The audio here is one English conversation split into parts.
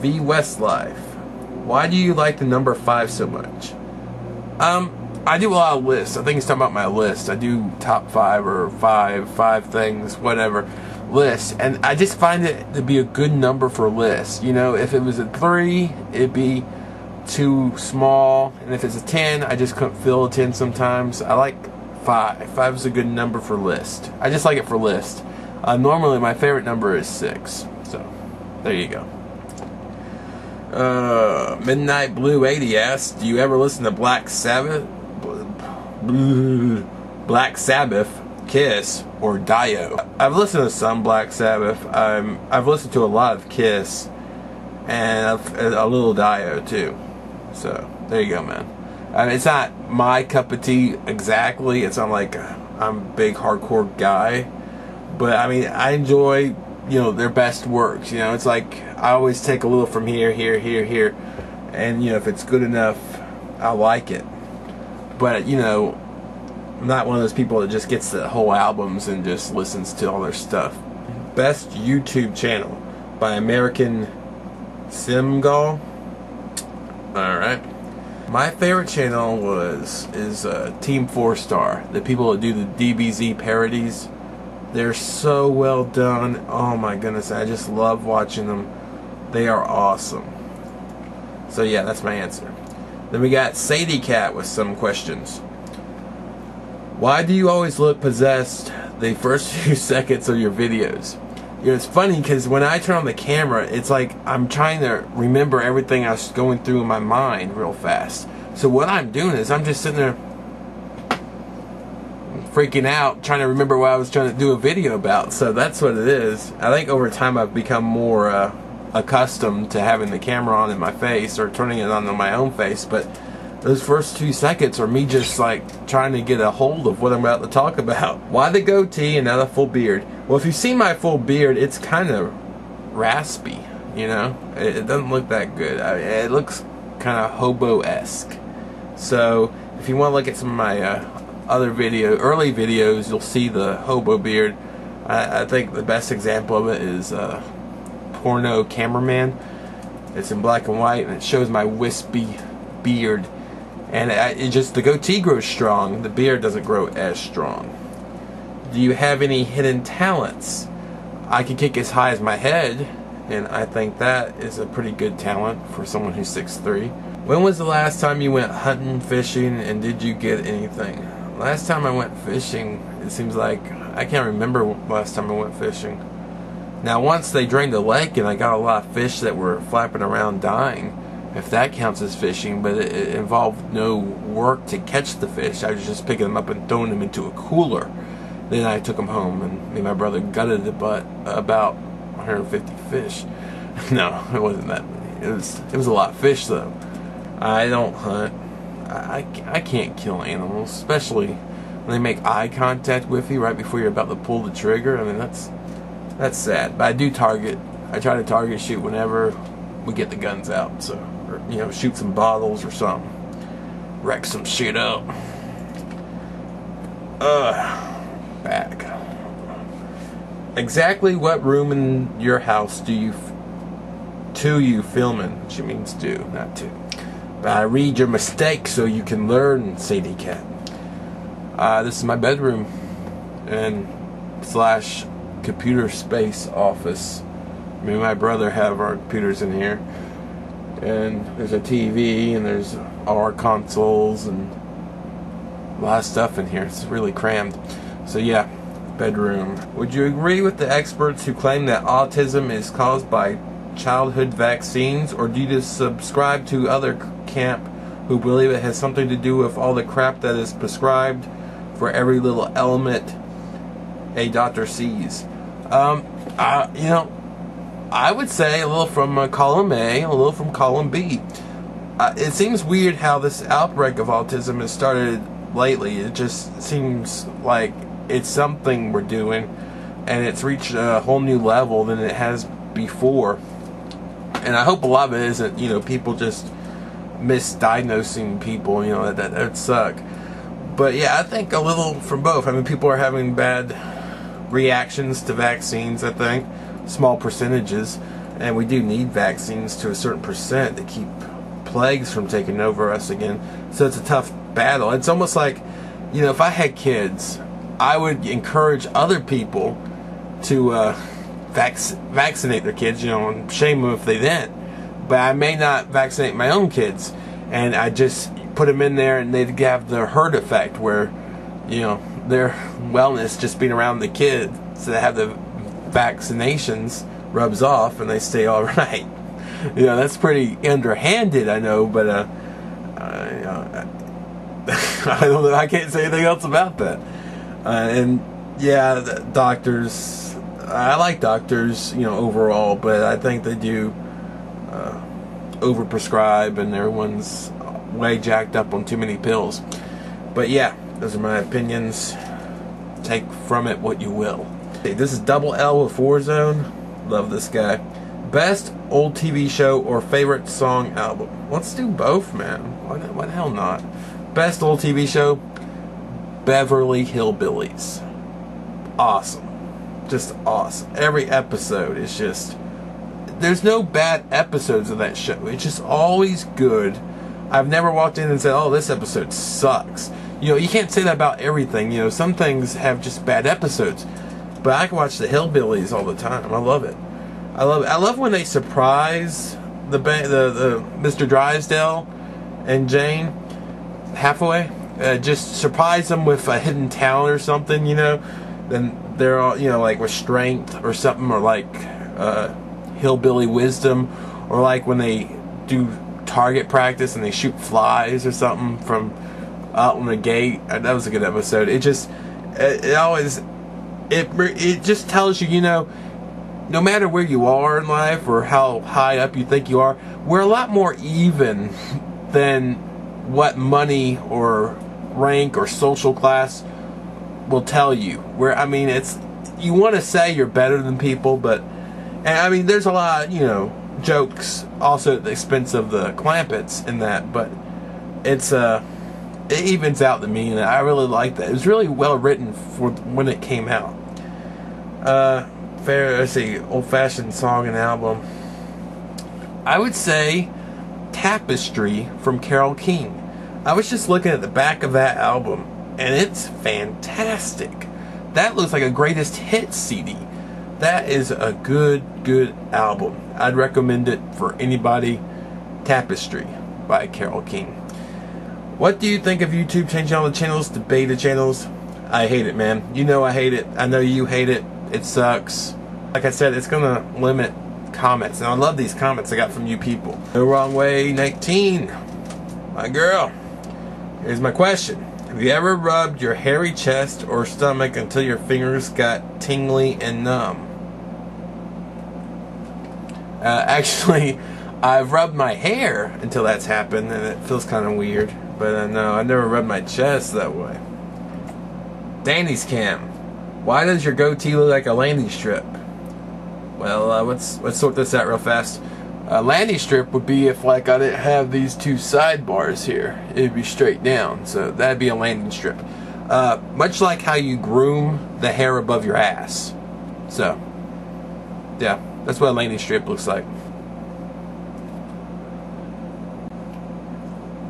V Westlife. Why do you like the number 5 so much? I do a lot of lists. I think he's talking about my list. I do top 5 or 5 things, whatever, lists. And I just find it to be a good number for lists. You know, if it was a 3, it'd be too small. And if it's a 10, I just couldn't fill a 10 sometimes. I like 5. 5 is a good number for list. I just like it for list. Normally, my favorite number is 6. So, there you go. Midnight Blue 80 asks, do you ever listen to Black Sabbath, Kiss, or Dio? I've listened to some Black Sabbath. I've listened to a lot of Kiss, and a little Dio too. So there you go, man. I mean, it's not my cup of tea exactly. It's not like I'm a big hardcore guy, but I mean, I enjoy, you know, their best works. You know, it's like I always take a little from here, and you know, if it's good enough, I like it. But you know, I'm not one of those people that just gets the whole albums and just listens to all their stuff. Best YouTube channel by American Simgal. All right. My favorite channel is Team 4 Star. The people that do the DBZ parodies. They're so well done. Oh my goodness, I just love watching them. They are awesome. So yeah, that's my answer. Then we got SadeKat with some questions. Why do you always look possessed the first few seconds of your videos? You know, it's funny because when I turn on the camera, it's like I'm trying to remember everything I was going through in my mind real fast. So what I'm doing is I'm just sitting there freaking out, trying to remember what I was trying to do a video about. So that's what it is. I think over time I've become more accustomed to having the camera on in my face or turning it on my own face. But those first 2 seconds are me just like trying to get a hold of what I'm about to talk about. Why the goatee and not a full beard? Well, if you see my full beard, it's kind of raspy, you know? It doesn't look that good. It looks kind of hobo-esque. So, if you want to look at some of my early videos, you'll see the hobo beard. I think the best example of it is Porno Cameraman. It's in black and white, and it shows my wispy beard. And the goatee grows strong. The beard doesn't grow as strong. Do you have any hidden talents? I can kick as high as my head, and I think that is a pretty good talent for someone who's 6'3". When was the last time you went hunting, fishing, and did you get anything? Last time I went fishing, it seems like, I can't remember last time I went fishing. Now, once they drained the lake and I got a lot of fish that were flapping around dying, if that counts as fishing, but it involved no work to catch the fish. I was just picking them up and throwing them into a cooler. Then I took them home, and me and my brother gutted about 150 fish. No, it wasn't that many. It was a lot of fish, though. I don't hunt. I can't kill animals, especially when they make eye contact with you right before you're about to pull the trigger. I mean, that's sad. But I do target. I try to target shoot whenever we get the guns out. So, or, you know, shoot some bottles or something. Wreck some shit up. Back. Exactly what room in your house do you filming? She means do, not to. But I read your mistakes so you can learn, SadeKat. This is my bedroom and / computer space office. Me and my brother have our computers in here, and there's a TV and there's our consoles and a lot of stuff in here. It's really crammed. So yeah, bedroom. Would you agree with the experts who claim that autism is caused by childhood vaccines, or do you just subscribe to other camp who believe it has something to do with all the crap that is prescribed for every little element a doctor sees? You know, I would say a little from column A, a little from column B. It seems weird how this outbreak of autism has started lately. It just seems like it's something we're doing, and it's reached a whole new level than it has before. And I hope a lot of it isn't, you know, people just misdiagnosing people, you know, that would suck. But yeah, I think a little from both. I mean, people are having bad reactions to vaccines, I think. Small percentages. and we do need vaccines to a certain percent to keep plagues from taking over us again. So it's a tough battle. It's almost like, you know, if I had kids, I would encourage other people to vaccinate their kids, you know, and shame them if they didn't. But I may not vaccinate my own kids, and I just put them in there, and they'd have the herd effect where, you know, their wellness just being around the kids that have the vaccinations rubs off, and they stay all right. You know, that's pretty underhanded, I know, but I don't know. I can't say anything else about that. And yeah, the doctors. I like doctors, you know, overall, but I think they do overprescribe, and everyone's way jacked up on too many pills. But yeah, those are my opinions. Take from it what you will. Okay, this is Double L with Warzone. Love this guy. Best old TV show or favorite song album? Let's do both, man. Why the hell not? Best old TV show, Beverly Hillbillies. Awesome. Just awesome. Every episode is just... There's no bad episodes of that show. It's just always good. I've never walked in and said, oh, this episode sucks. You know, you can't say that about everything. You know, some things have just bad episodes. But I can watch the Hillbillies all the time. I love it. I love when they surprise the Mr. Drysdale and Jane Hathaway. Just surprise them with a hidden talent or something, you know. Then they're all, you know, like with strength or something, or like hillbilly wisdom, or like when they do target practice and they shoot flies or something from out on the gate. That was a good episode. It just it just tells you, you know, no matter where you are in life or how high up you think you are, we're a lot more even than what money or rank or social class will tell you. Where, I mean, it's, you want to say you're better than people, but, and I mean, there's a lot, you know, jokes also at the expense of the Clampetts in that, but it's it evens out to me, and I really like that. It was really well written for when it came out. Let's see, old-fashioned song and album. I would say Tapestry from Carole King. I was just looking at the back of that album, and it's fantastic. That looks like a greatest hits CD. That is a good album. I'd recommend it for anybody. Tapestry by Carole King. What do you think of YouTube changing all the channels to beta channels? I hate it, man. You know I hate it. I know you hate it. It sucks. Like I said, it's gonna limit comments, and I love these comments I got from you people. No Wrong Way 19, my girl. Here's my question. Have you ever rubbed your hairy chest or stomach until your fingers got tingly and numb? Actually, I've rubbed my hair until that's happened, and it feels kind of weird. But no, I never rubbed my chest that way. Danny's Cam. Why does your goatee look like a landing strip? Well, let's sort this out real fast. A landing strip would be if, like, I didn't have these two sidebars here. It'd be straight down, so that'd be a landing strip. Much like how you groom the hair above your ass. So, yeah, that's what a landing strip looks like.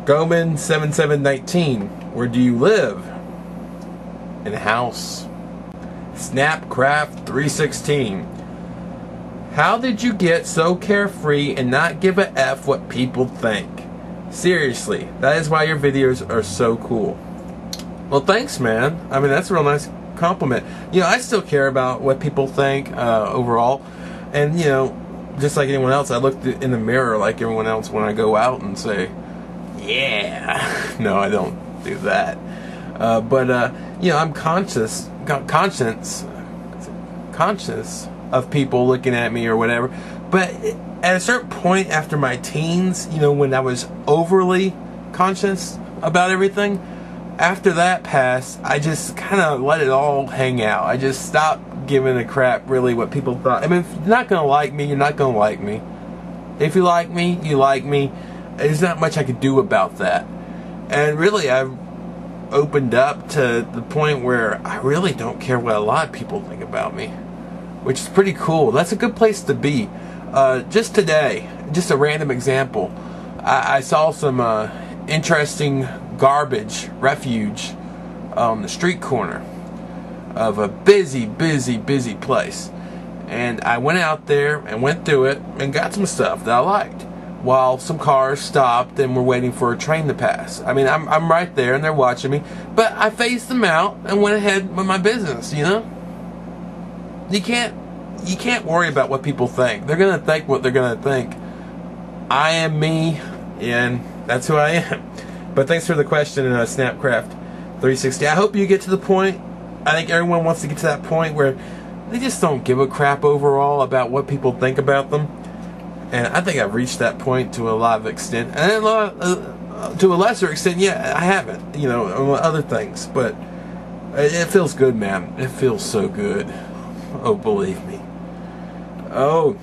Goman7719, where do you live? In a house. Snapcraft316. How did you get so carefree and not give a F what people think? Seriously, that is why your videos are so cool. Well, thanks, man. I mean, that's a real nice compliment. You know, I still care about what people think overall. And, you know, just like anyone else, I look in the mirror like everyone else when I go out and say, yeah. No, I don't do that. But you know, I'm conscious of people looking at me or whatever. But at a certain point after my teens, you know, when I was overly conscious about everything, after that passed, I just kind of let it all hang out. I just stopped giving a crap really what people thought. I mean, if you're not going to like me, you're not going to like me. If you like me, you like me. There's not much I could do about that. And really, I've opened up to the point where I really don't care what a lot of people think about me, which is pretty cool. That's a good place to be. Just today, just a random example, I saw some interesting garbage refuge on the street corner of a busy place, and I went out there and went through it and got some stuff that I liked, while some cars stopped and were waiting for a train to pass. I mean, I'm right there and they're watching me, but I phased them out and went ahead with my business. You know, you can't worry about what people think. They're gonna think what they're gonna think. I am me, and that's who I am. But thanks for the question, Snapcraft 360. I hope you get to the point. I think everyone wants to get to that point where they just don't give a crap overall about what people think about them. And I think I've reached that point to a lot of extent. And to a lesser extent, yeah, I haven't. You know, on other things. But it feels good, man. It feels so good. Oh, believe me. Oh.